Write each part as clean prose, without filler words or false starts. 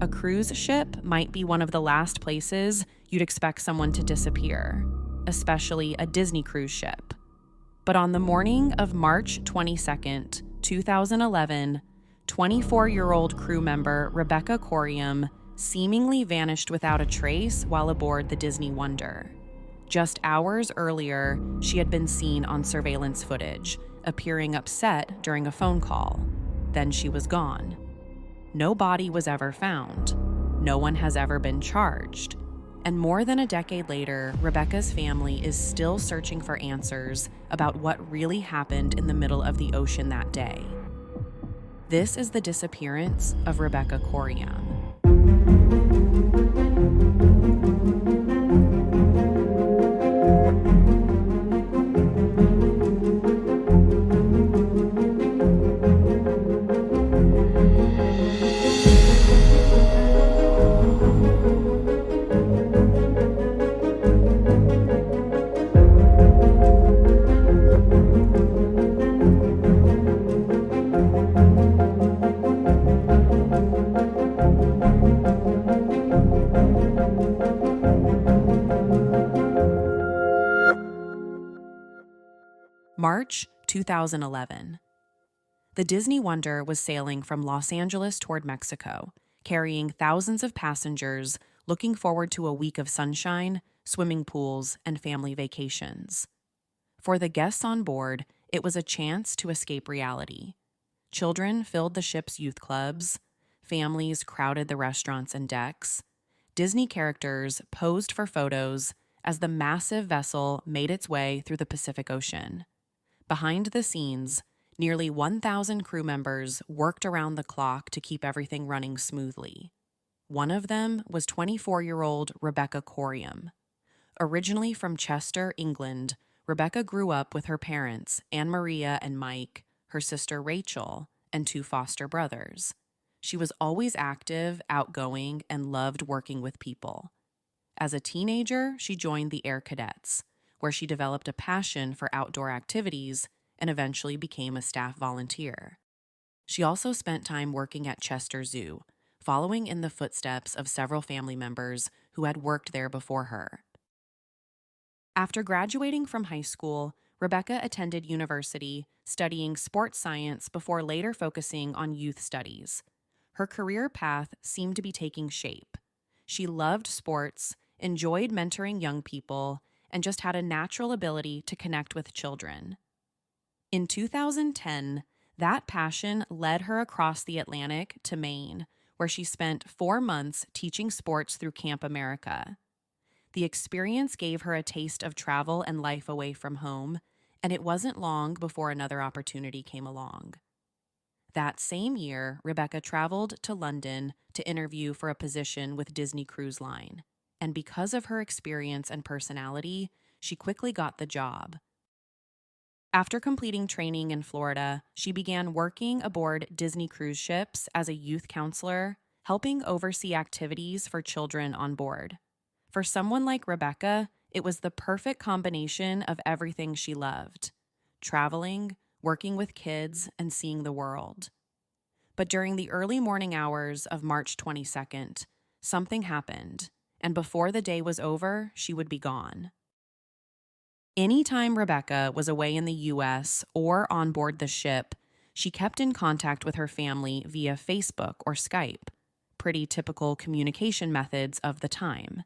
A cruise ship might be one of the last places you'd expect someone to disappear, especially a Disney cruise ship. But on the morning of March 22nd, 2011, 24-year-old crew member Rebecca Coriam seemingly vanished without a trace while aboard the Disney Wonder. Just hours earlier, she had been seen on surveillance footage, appearing upset during a phone call. Then she was gone. No body was ever found. No one has ever been charged. And more than a decade later, Rebecca's family is still searching for answers about what really happened in the middle of the ocean that day. This is the disappearance of Rebecca Coriam. March 2011. The Disney Wonder was sailing from Los Angeles toward Mexico, carrying thousands of passengers looking forward to a week of sunshine, swimming pools, and family vacations. For the guests on board, it was a chance to escape reality. Children filled the ship's youth clubs, families crowded the restaurants and decks, Disney characters posed for photos as the massive vessel made its way through the Pacific Ocean. Behind the scenes, nearly 1,000 crew members worked around the clock to keep everything running smoothly. One of them was 24-year-old Rebecca Coriam. Originally from Chester, England, Rebecca grew up with her parents, Anne Maria and Mike, her sister Rachel, and 2 foster brothers. She was always active, outgoing, and loved working with people. As a teenager, she joined the Air Cadets, where she developed a passion for outdoor activities and eventually became a staff volunteer. She also spent time working at Chester Zoo, following in the footsteps of several family members who had worked there before her. After graduating from high school, Rebecca attended university, studying sports science before later focusing on youth studies. Her career path seemed to be taking shape. She loved sports, enjoyed mentoring young people, and just had a natural ability to connect with children. In 2010, that passion led her across the Atlantic to Maine, where she spent 4 months teaching sports through Camp America. The experience gave her a taste of travel and life away from home, and it wasn't long before another opportunity came along. That same year, Rebecca traveled to London to interview for a position with Disney Cruise Line. And because of her experience and personality, she quickly got the job. After completing training in Florida, she began working aboard Disney cruise ships as a youth counselor, helping oversee activities for children on board. For someone like Rebecca, it was the perfect combination of everything she loved: traveling, working with kids, and seeing the world. But during the early morning hours of March 22nd, something happened. And before the day was over, she would be gone. Anytime Rebecca was away in the U.S. or on board the ship, she kept in contact with her family via Facebook or Skype, pretty typical communication methods of the time.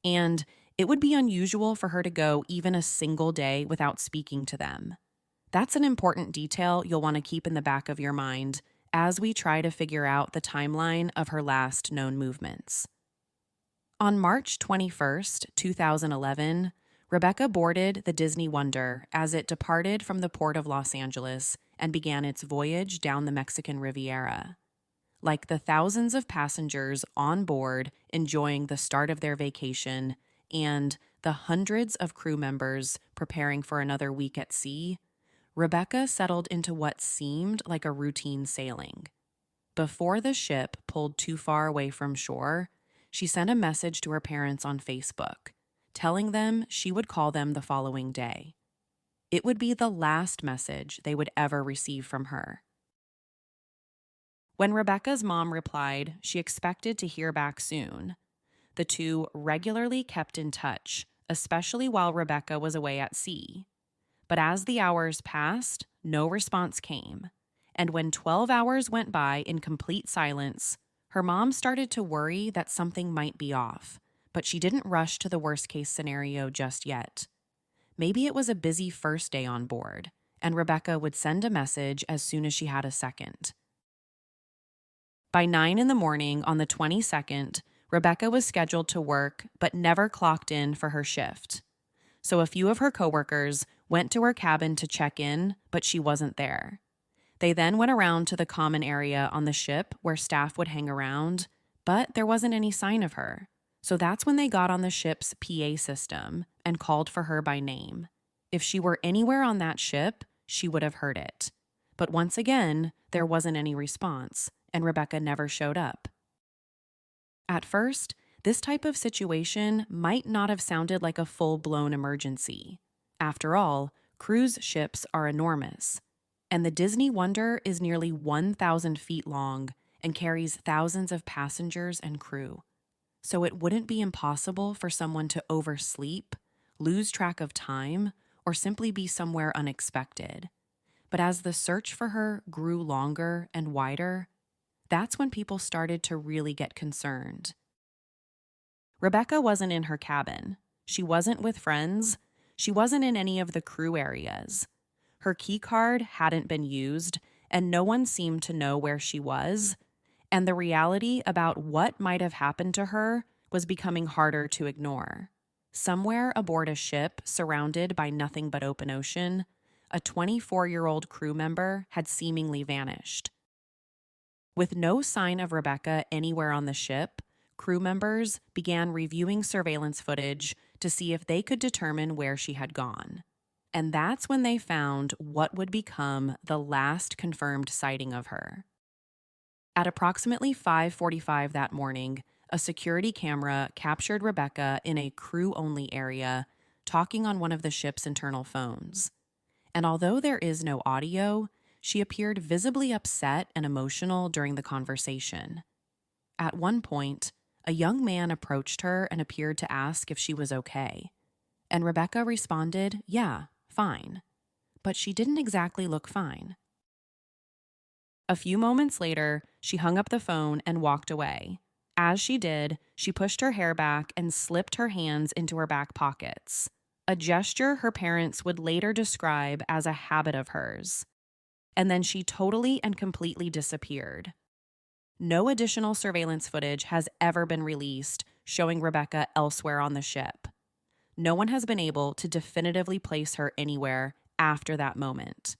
And it would be unusual for her to go even a single day without speaking to them. That's an important detail you'll want to keep in the back of your mind as we try to figure out the timeline of her last known movements. On March 21st, 2011, Rebecca boarded the Disney Wonder as it departed from the port of Los Angeles and began its voyage down the Mexican Riviera. Like the thousands of passengers on board enjoying the start of their vacation and the hundreds of crew members preparing for another week at sea, Rebecca settled into what seemed like a routine sailing. Before the ship pulled too far away from shore, she sent a message to her parents on Facebook, telling them she would call them the following day. It would be the last message they would ever receive from her. When Rebecca's mom replied, she expected to hear back soon. The two regularly kept in touch, especially while Rebecca was away at sea. But as the hours passed, no response came. And when 12 hours went by in complete silence, her mom started to worry that something might be off, but she didn't rush to the worst-case scenario just yet. Maybe it was a busy first day on board, and Rebecca would send a message as soon as she had a second. By 9 in the morning on the 22nd, Rebecca was scheduled to work but never clocked in for her shift. So a few of her coworkers went to her cabin to check in, but she wasn't there. They then went around to the common area on the ship where staff would hang around, but there wasn't any sign of her. So that's when they got on the ship's PA system and called for her by name. If she were anywhere on that ship, she would have heard it. But once again, there wasn't any response, and Rebecca never showed up. At first, this type of situation might not have sounded like a full-blown emergency. After all, cruise ships are enormous, and the Disney Wonder is nearly 1,000 feet long and carries thousands of passengers and crew. So it wouldn't be impossible for someone to oversleep, lose track of time, or simply be somewhere unexpected. But as the search for her grew longer and wider, that's when people started to really get concerned. Rebecca wasn't in her cabin. She wasn't with friends. She wasn't in any of the crew areas. Her key card hadn't been used, and no one seemed to know where she was. And the reality about what might have happened to her was becoming harder to ignore. Somewhere aboard a ship surrounded by nothing but open ocean, a 24-year-old crew member had seemingly vanished. With no sign of Rebecca anywhere on the ship, crew members began reviewing surveillance footage to see if they could determine where she had gone. And that's when they found what would become the last confirmed sighting of her. At approximately 5:45 that morning, a security camera captured Rebecca in a crew-only area, talking on one of the ship's internal phones. And although there is no audio, she appeared visibly upset and emotional during the conversation. At one point, a young man approached her and appeared to ask if she was okay. And Rebecca responded, "Yeah, fine." But she didn't exactly look fine. A few moments later, she hung up the phone and walked away. As she did, she pushed her hair back and slipped her hands into her back pockets, a gesture her parents would later describe as a habit of hers. And then she totally and completely disappeared. No additional surveillance footage has ever been released showing Rebecca elsewhere on the ship. No one has been able to definitively place her anywhere after that moment.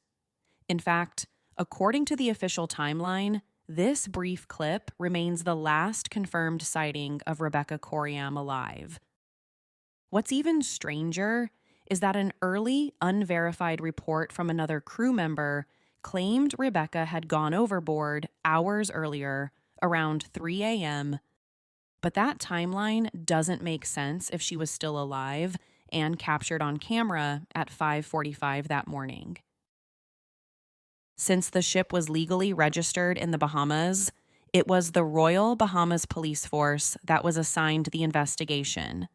In fact, according to the official timeline, this brief clip remains the last confirmed sighting of Rebecca Coriam alive. What's even stranger is that an early, unverified report from another crew member claimed Rebecca had gone overboard hours earlier, around 3 a.m., but that timeline doesn't make sense if she was still alive and captured on camera at 5:45 that morning. Since the ship was legally registered in the Bahamas, it was the Royal Bahamas Police Force that was assigned the investigation.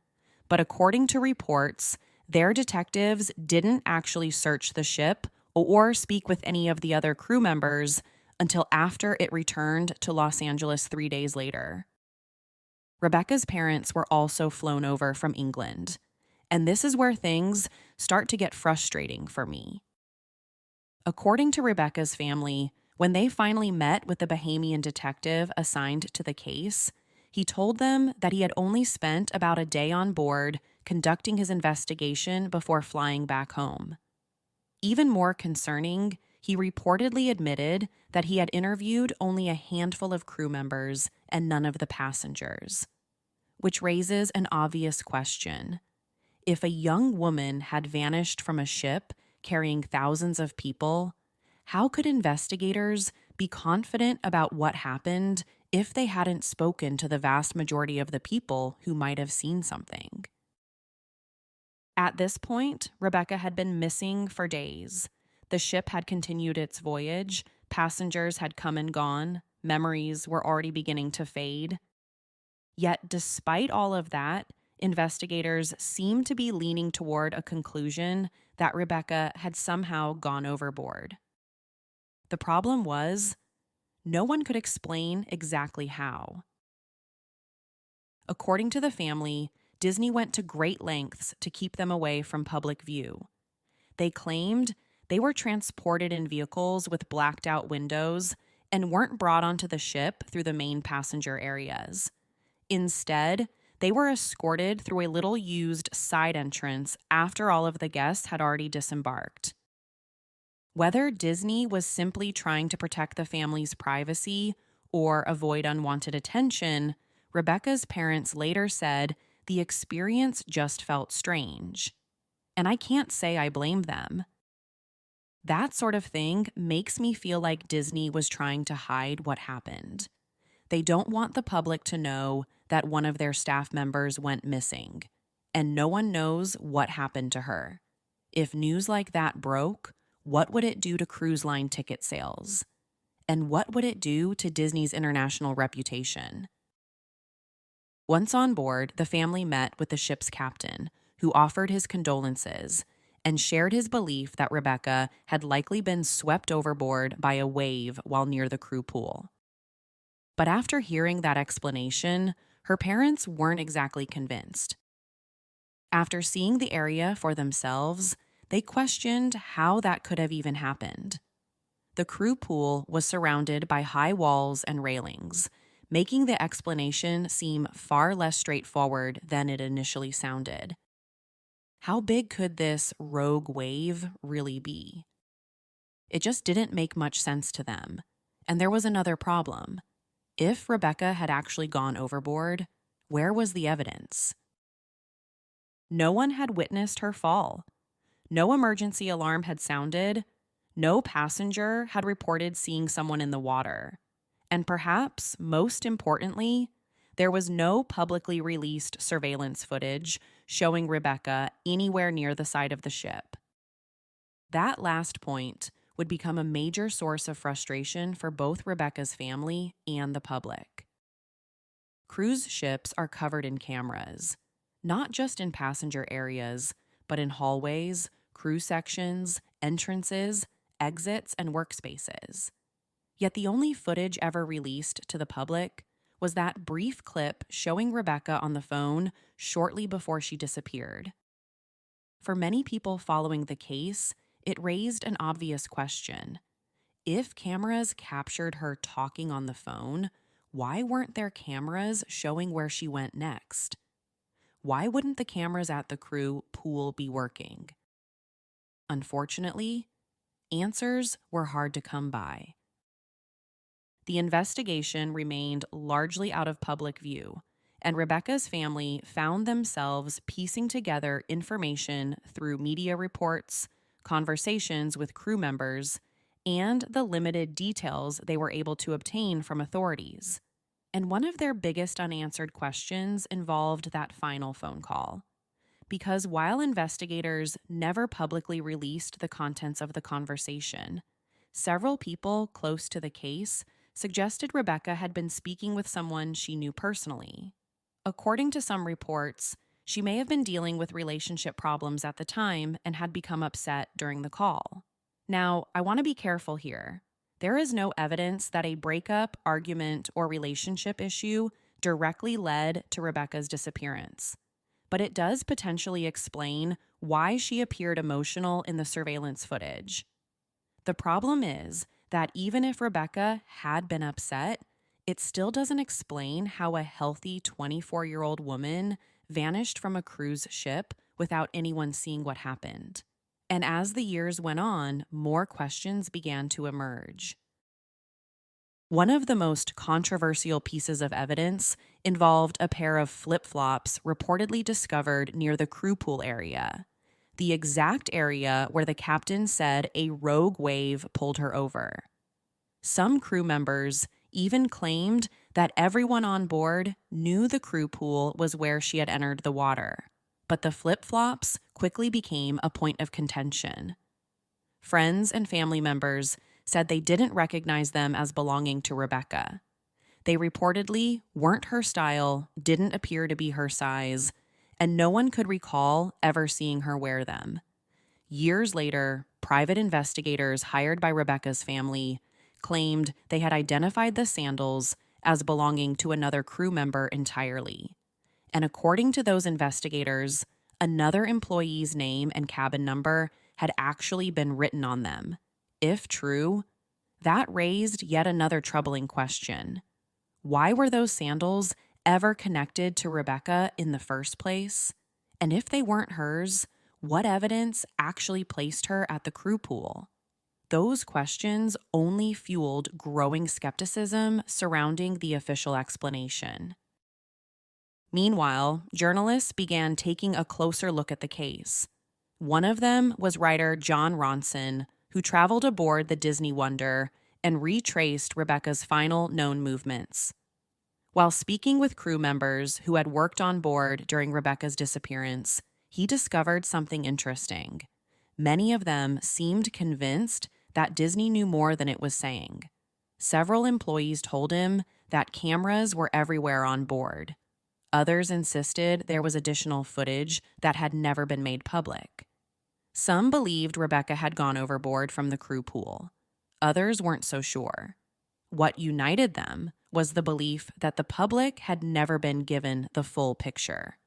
But according to reports, their detectives didn't actually search the ship or speak with any of the other crew members until after it returned to Los Angeles 3 days later. Rebecca's parents were also flown over from England, and this is where things start to get frustrating for me. According to Rebecca's family, when they finally met with the Bahamian detective assigned to the case, he told them that he had only spent about a day on board conducting his investigation before flying back home. Even more concerning, he reportedly admitted that he had interviewed only a handful of crew members and none of the passengers. Which raises an obvious question. If a young woman had vanished from a ship carrying thousands of people, how could investigators be confident about what happened if they hadn't spoken to the vast majority of the people who might have seen something? At this point, Rebecca had been missing for days. The ship had continued its voyage, passengers had come and gone, Memories were already beginning to fade. Yet, despite all of that, investigators seemed to be leaning toward a conclusion that Rebecca had somehow gone overboard. The problem was, no one could explain exactly how. According to the family, Disney went to great lengths to keep them away from public view. They claimed they were transported in vehicles with blacked out windows and weren't brought onto the ship through the main passenger areas. Instead, they were escorted through a little used side entrance after all of the guests had already disembarked. Whether Disney was simply trying to protect the family's privacy or avoid unwanted attention, Rebecca's parents later said the experience just felt strange. And I can't say I blame them. That sort of thing makes me feel like Disney was trying to hide what happened. They don't want the public to know that one of their staff members went missing, and no one knows what happened to her. If news like that broke, what would it do to cruise line ticket sales? And what would it do to Disney's international reputation? Once on board, the family met with the ship's captain, who offered his condolences and shared his belief that Rebecca had likely been swept overboard by a wave while near the crew pool. But after hearing that explanation, her parents weren't exactly convinced. After seeing the area for themselves, they questioned how that could have even happened. The crew pool was surrounded by high walls and railings, making the explanation seem far less straightforward than it initially sounded. How big could this rogue wave really be? It just didn't make much sense to them. And there was another problem. If Rebecca had actually gone overboard, where was the evidence? No one had witnessed her fall. No emergency alarm had sounded. No passenger had reported seeing someone in the water. And perhaps, most importantly, there was no publicly released surveillance footage showing Rebecca anywhere near the side of the ship. That last point would become a major source of frustration for both Rebecca's family and the public. Cruise ships are covered in cameras, not just in passenger areas, but in hallways, crew sections, entrances, exits, and workspaces. Yet the only footage ever released to the public was that brief clip showing Rebecca on the phone shortly before she disappeared. For many people following the case, it raised an obvious question. If cameras captured her talking on the phone, why weren't there cameras showing where she went next? Why wouldn't the cameras at the crew pool be working? Unfortunately, answers were hard to come by. The investigation remained largely out of public view, and Rebecca's family found themselves piecing together information through media reports, conversations with crew members, and the limited details they were able to obtain from authorities. And one of their biggest unanswered questions involved that final phone call. Because while investigators never publicly released the contents of the conversation, several people close to the case suggested Rebecca had been speaking with someone she knew personally. According to some reports, she may have been dealing with relationship problems at the time and had become upset during the call. Now, I want to be careful here. There is no evidence that a breakup, argument, or relationship issue directly led to Rebecca's disappearance, but it does potentially explain why she appeared emotional in the surveillance footage. The problem is that even if Rebecca had been upset, it still doesn't explain how a healthy 24-year-old woman vanished from a cruise ship without anyone seeing what happened. And as the years went on, more questions began to emerge. One of the most controversial pieces of evidence involved a pair of flip-flops reportedly discovered near the crew pool area, the exact area where the captain said a rogue wave pulled her over. Some crew members even claimed that everyone on board knew the crew pool was where she had entered the water, but the flip-flops quickly became a point of contention. Friends and family members said they didn't recognize them as belonging to Rebecca. They reportedly weren't her style, didn't appear to be her size, and no one could recall ever seeing her wear them. Years later, private investigators hired by Rebecca's family claimed they had identified the sandals as belonging to another crew member entirely. And according to those investigators, another employee's name and cabin number had actually been written on them. If true, that raised yet another troubling question. Why were those sandals ever connected to Rebecca in the first place? And if they weren't hers, what evidence actually placed her at the crew pool? Those questions only fueled growing skepticism surrounding the official explanation. Meanwhile, journalists began taking a closer look at the case. One of them was writer John Ronson, who traveled aboard the Disney Wonder and retraced Rebecca's final known movements. While speaking with crew members who had worked on board during Rebecca's disappearance, he discovered something interesting. Many of them seemed convinced that Disney knew more than it was saying. Several employees told him that cameras were everywhere on board. Others insisted there was additional footage that had never been made public. Some believed Rebecca had gone overboard from the crew pool. Others weren't so sure. What united them was the belief that the public had never been given the full picture.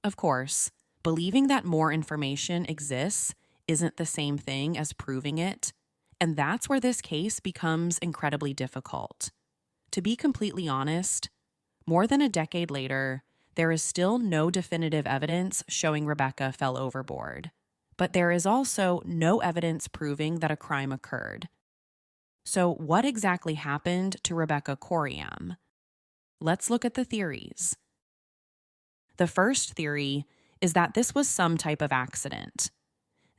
Of course, believing that more information exists isn't the same thing as proving it, and that's where this case becomes incredibly difficult. To be completely honest, more than a decade later, there is still no definitive evidence showing Rebecca fell overboard. But there is also no evidence proving that a crime occurred. So what exactly happened to Rebecca Coriam? Let's look at the theories. The first theory is that this was some type of accident.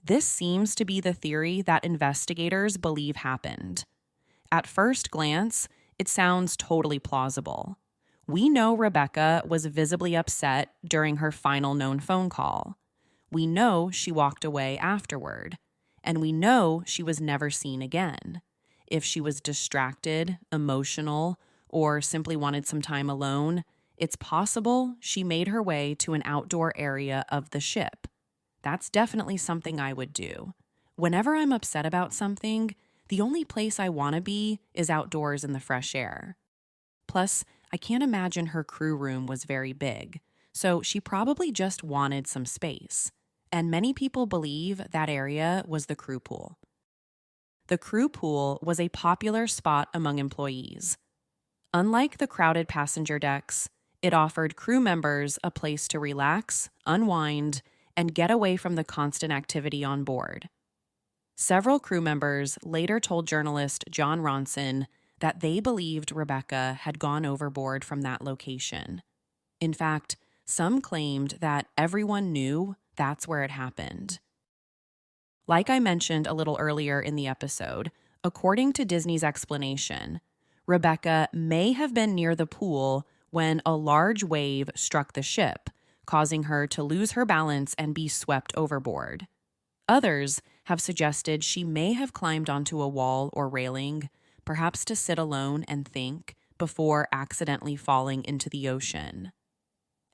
This seems to be the theory that investigators believe happened. At first glance, it sounds totally plausible. We know Rebecca was visibly upset during her final known phone call. We know she walked away afterward, and we know she was never seen again. If she was distracted, emotional, or simply wanted some time alone, it's possible she made her way to an outdoor area of the ship. That's definitely something I would do. Whenever I'm upset about something, the only place I want to be is outdoors in the fresh air. Plus, I can't imagine her crew room was very big, so she probably just wanted some space. And many people believe that area was the crew pool. The crew pool was a popular spot among employees. Unlike the crowded passenger decks, it offered crew members a place to relax, unwind, and get away from the constant activity on board. Several crew members later told journalist John Ronson that they believed Rebecca had gone overboard from that location. In fact, some claimed that everyone knew that's where it happened. Like I mentioned a little earlier in the episode, according to Disney's explanation, Rebecca may have been near the pool when a large wave struck the ship, causing her to lose her balance and be swept overboard. Others have suggested she may have climbed onto a wall or railing, perhaps to sit alone and think, before accidentally falling into the ocean.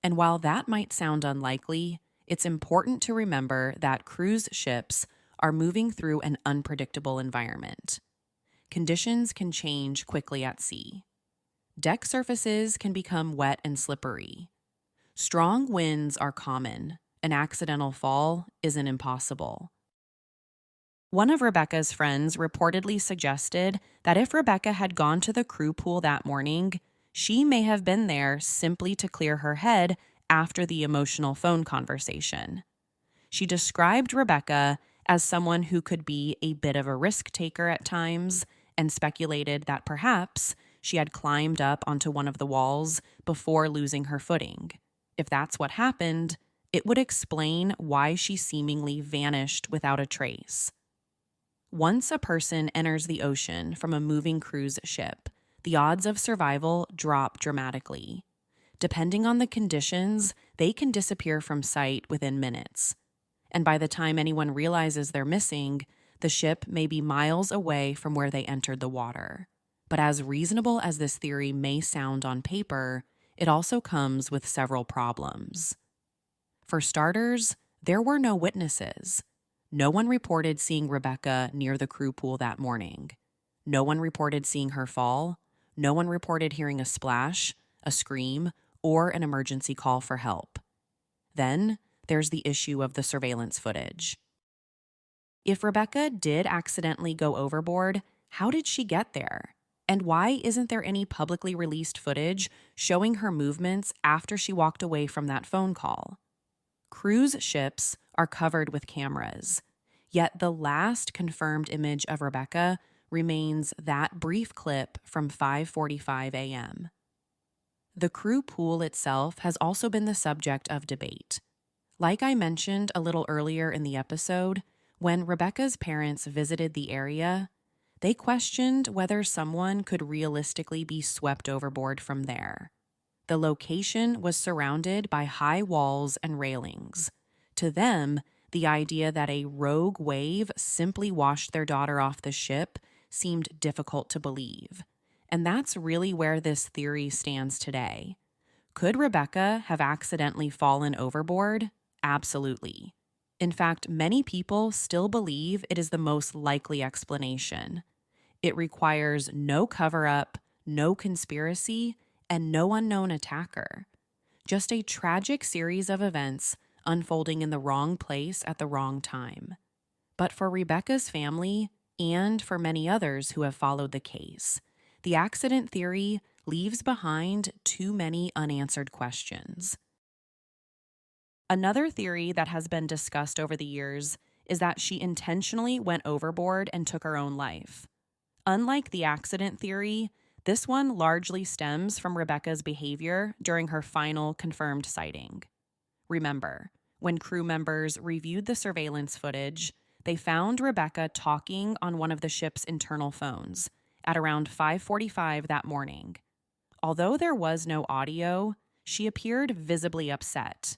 And while that might sound unlikely, it's important to remember that cruise ships are moving through an unpredictable environment. Conditions can change quickly at sea. Deck surfaces can become wet and slippery. Strong winds are common. An accidental fall isn't impossible. One of Rebecca's friends reportedly suggested that if Rebecca had gone to the crew pool that morning, she may have been there simply to clear her head after the emotional phone conversation. She described Rebecca as someone who could be a bit of a risk taker at times and speculated that perhaps she had climbed up onto one of the walls before losing her footing. If that's what happened, it would explain why she seemingly vanished without a trace. Once a person enters the ocean from a moving cruise ship, the odds of survival drop dramatically. Depending on the conditions, they can disappear from sight within minutes. And by the time anyone realizes they're missing, The ship may be miles away from where they entered the water. But as reasonable as this theory may sound on paper, it also comes with several problems. For starters, there were no witnesses. No one reported seeing Rebecca near the crew pool that morning. No one reported seeing her fall. No one reported hearing a splash, a scream, or an emergency call for help. Then there's the issue of the surveillance footage. If Rebecca did accidentally go overboard, how did she get there? And why isn't there any publicly released footage showing her movements after she walked away from that phone call? Cruise ships are covered with cameras, yet the last confirmed image of Rebecca remains that brief clip from 5:45 a.m. The crew pool itself has also been the subject of debate. Like I mentioned a little earlier in the episode, when Rebecca's parents visited the area, they questioned whether someone could realistically be swept overboard from there. The location was surrounded by high walls and railings. To them, the idea that a rogue wave simply washed their daughter off the ship seemed difficult to believe. And that's really where this theory stands today. Could Rebecca have accidentally fallen overboard? Absolutely. In fact, many people still believe it is the most likely explanation. It requires no cover-up, no conspiracy, and no unknown attacker. Just a tragic series of events unfolding in the wrong place at the wrong time. But for Rebecca's family, and for many others who have followed the case, the accident theory leaves behind too many unanswered questions. Another theory that has been discussed over the years is that she intentionally went overboard and took her own life. Unlike the accident theory, this one largely stems from Rebecca's behavior during her final confirmed sighting. Remember, when crew members reviewed the surveillance footage, they found Rebecca talking on one of the ship's internal phones at around 5:45 that morning. Although there was no audio, she appeared visibly upset.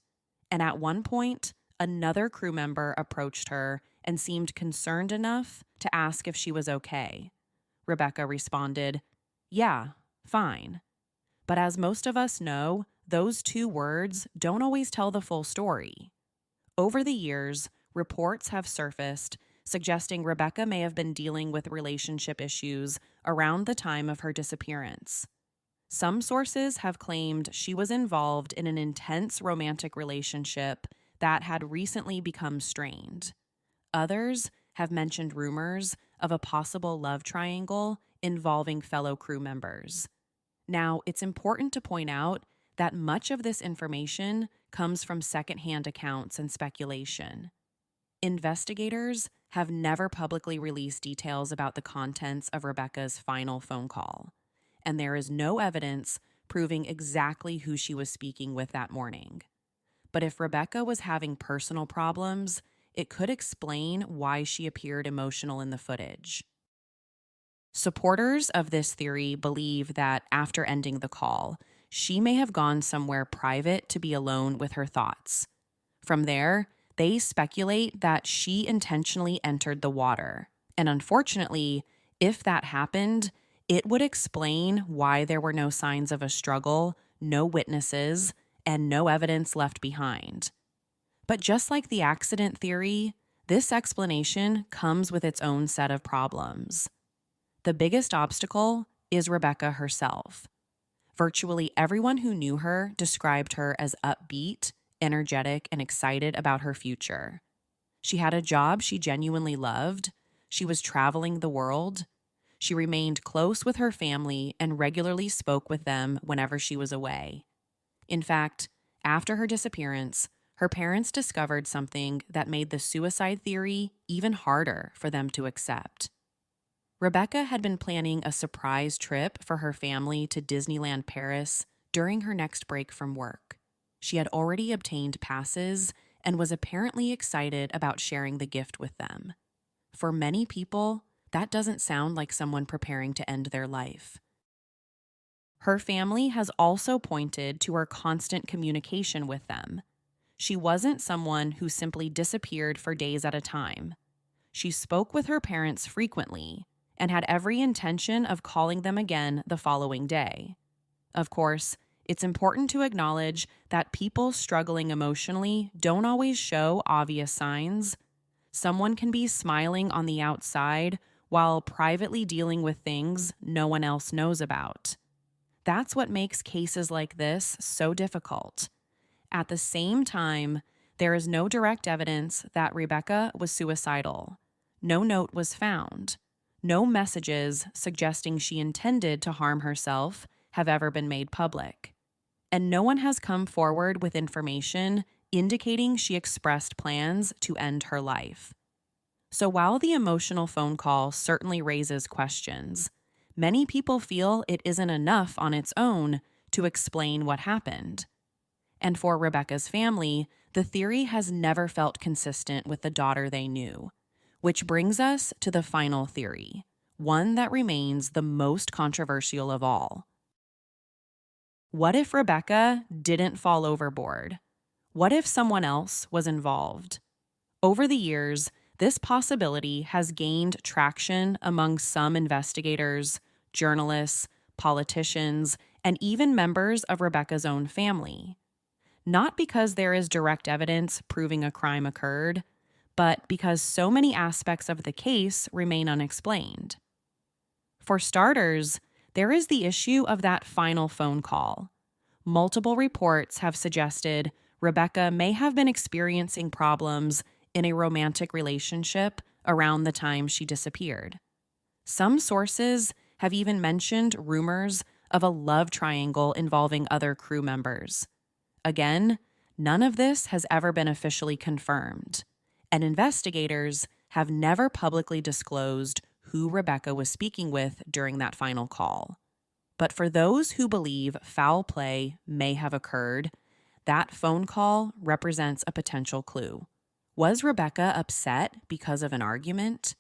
And at one point, another crew member approached her and seemed concerned enough to ask if she was okay. Rebecca responded, "Yeah, fine." But as most of us know, those two words don't always tell the full story. Over the years, reports have surfaced suggesting Rebecca may have been dealing with relationship issues around the time of her disappearance. Some sources have claimed she was involved in an intense romantic relationship that had recently become strained. Others have mentioned rumors of a possible love triangle involving fellow crew members. Now, it's important to point out that much of this information comes from secondhand accounts and speculation. Investigators have never publicly released details about the contents of Rebecca's final phone call, and there is no evidence proving exactly who she was speaking with that morning. But if Rebecca was having personal problems, it could explain why she appeared emotional in the footage. Supporters of this theory believe that after ending the call, she may have gone somewhere private to be alone with her thoughts. From there, they speculate that she intentionally entered the water. And unfortunately, if that happened, it would explain why there were no signs of a struggle, no witnesses, and no evidence left behind. But just like the accident theory, this explanation comes with its own set of problems. The biggest obstacle is Rebecca herself. Virtually everyone who knew her described her as upbeat, energetic, and excited about her future. She had a job she genuinely loved. She was traveling the world. She remained close with her family and regularly spoke with them whenever she was away. In fact, after her disappearance, her parents discovered something that made the suicide theory even harder for them to accept. Rebecca had been planning a surprise trip for her family to Disneyland Paris during her next break from work. She had already obtained passes and was apparently excited about sharing the gift with them. For many people, that doesn't sound like someone preparing to end their life. Her family has also pointed to her constant communication with them. She wasn't someone who simply disappeared for days at a time. she spoke with her parents frequently and had every intention of calling them again the following day. Of course, it's important to acknowledge that people struggling emotionally don't always show obvious signs. Someone can be smiling on the outside while privately dealing with things no one else knows about. That's what makes cases like this so difficult. At the same time, there is no direct evidence that Rebecca was suicidal. No note was found. No messages suggesting she intended to harm herself have ever been made public. And no one has come forward with information indicating she expressed plans to end her life. So while the emotional phone call certainly raises questions, many people feel it isn't enough on its own to explain what happened. And for Rebecca's family, the theory has never felt consistent with the daughter they knew, which brings us to the final theory, one that remains the most controversial of all. What if Rebecca didn't fall overboard? What if someone else was involved? Over the years, this possibility has gained traction among some investigators, journalists, politicians, and even members of Rebecca's own family. Not because there is direct evidence proving a crime occurred, but because so many aspects of the case remain unexplained. For starters, there is the issue of that final phone call. Multiple reports have suggested Rebecca may have been experiencing problems in a romantic relationship around the time she disappeared. Some sources have even mentioned rumors of a love triangle involving other crew members. Again, none of this has ever been officially confirmed, and investigators have never publicly disclosed who Rebecca was speaking with during that final call. But for those who believe foul play may have occurred, that phone call represents a potential clue. Was Rebecca upset because of an argument?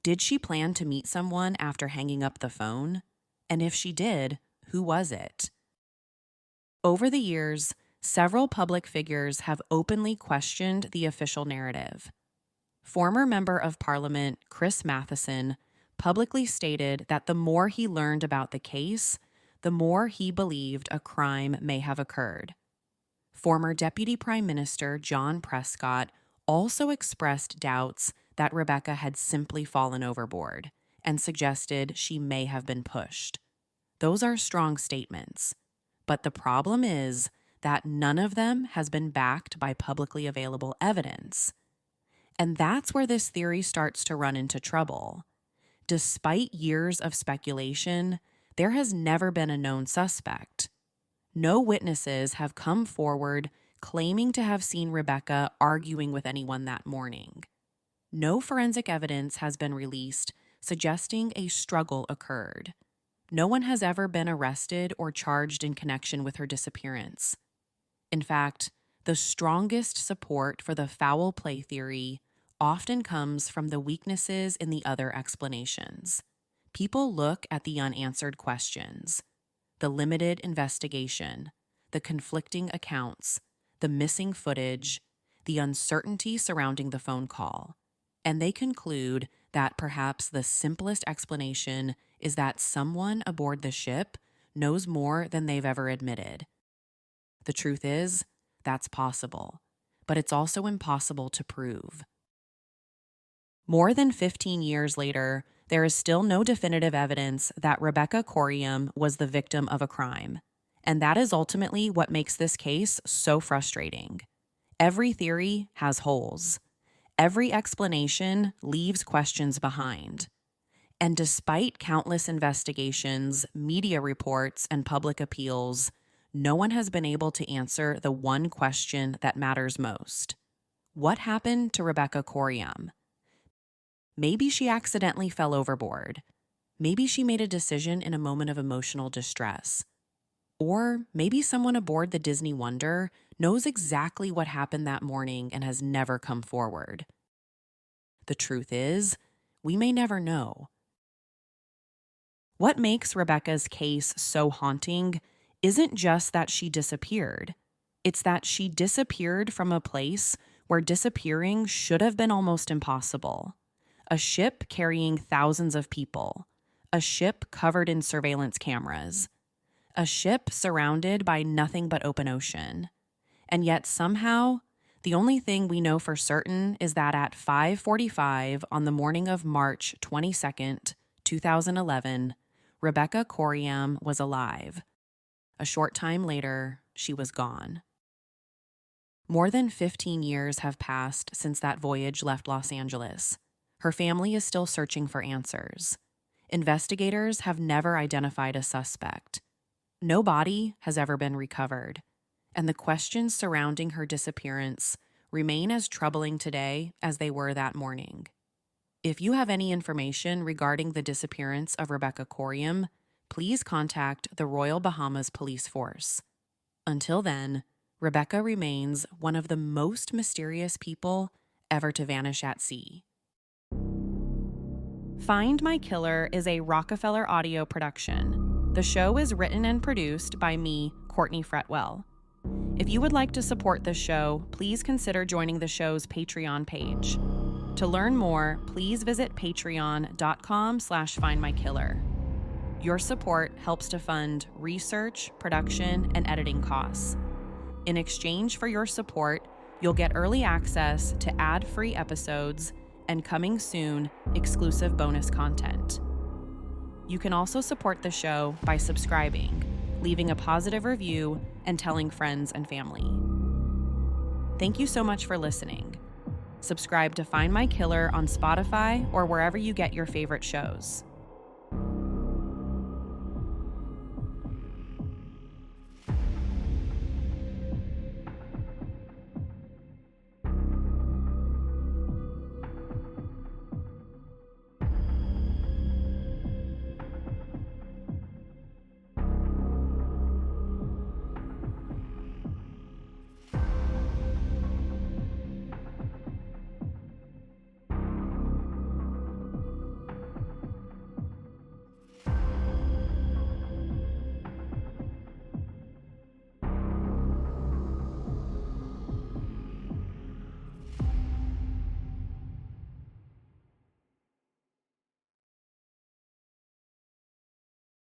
Did she plan to meet someone after hanging up the phone? And if she did, who was it? Over the years, several public figures have openly questioned the official narrative. Former Member of Parliament Chris Matheson publicly stated that the more he learned about the case, the more he believed a crime may have occurred. Former Deputy Prime Minister John Prescott also expressed doubts that Rebecca had simply fallen overboard and suggested she may have been pushed. Those are strong statements, but the problem is that none of them has been backed by publicly available evidence. And that's where this theory starts to run into trouble. Despite years of speculation, there has never been a known suspect. No witnesses have come forward claiming to have seen Rebecca arguing with anyone that morning. No forensic evidence has been released suggesting a struggle occurred. No one has ever been arrested or charged in connection with her disappearance. In fact, the strongest support for the foul play theory often comes from the weaknesses in the other explanations. People look at the unanswered questions, the limited investigation, the conflicting accounts, the missing footage, the uncertainty surrounding the phone call, and they conclude that perhaps the simplest explanation is that someone aboard the ship knows more than they've ever admitted. The truth is, that's possible, but it's also impossible to prove. More than 15 years later, there is still no definitive evidence that Rebecca Coriam was the victim of a crime, and that is ultimately what makes this case so frustrating. Every theory has holes. Every explanation leaves questions behind. And despite countless investigations, media reports, and public appeals, no one has been able to answer the one question that matters most. What happened to Rebecca Coriam? Maybe she accidentally fell overboard. Maybe she made a decision in a moment of emotional distress. Or maybe someone aboard the Disney Wonder knows exactly what happened that morning and has never come forward. The truth is, we may never know. What makes Rebecca's case so haunting isn't just that she disappeared. It's that she disappeared from a place where disappearing should have been almost impossible. A ship carrying thousands of people. A ship covered in surveillance cameras. A ship surrounded by nothing but open ocean. And yet somehow, the only thing we know for certain is that at 5:45 on the morning of March 22nd, 2011, Rebecca Coriam was alive. A short time later, she was gone. More than 15 years have passed since that voyage left Los Angeles. Her family is still searching for answers. Investigators have never identified a suspect. No body has ever been recovered, and the questions surrounding her disappearance remain as troubling today as they were that morning. If you have any information regarding the disappearance of Rebecca Coriam, please contact the Royal Bahamas Police Force. Until then, Rebecca remains one of the most mysterious people ever to vanish at sea. Find My Killer is a Rockefeller audio production. The show is written and produced by me, Courtney Fretwell. If you would like to support this show, please consider joining the show's Patreon page. To learn more, please visit patreon.com/findmykiller. Your support helps to fund research, production, and editing costs. In exchange for your support, you'll get early access to ad-free episodes and coming soon, exclusive bonus content. You can also support the show by subscribing, leaving a positive review, and telling friends and family. Thank you so much for listening. Subscribe to Find My Killer on Spotify or wherever you get your favorite shows.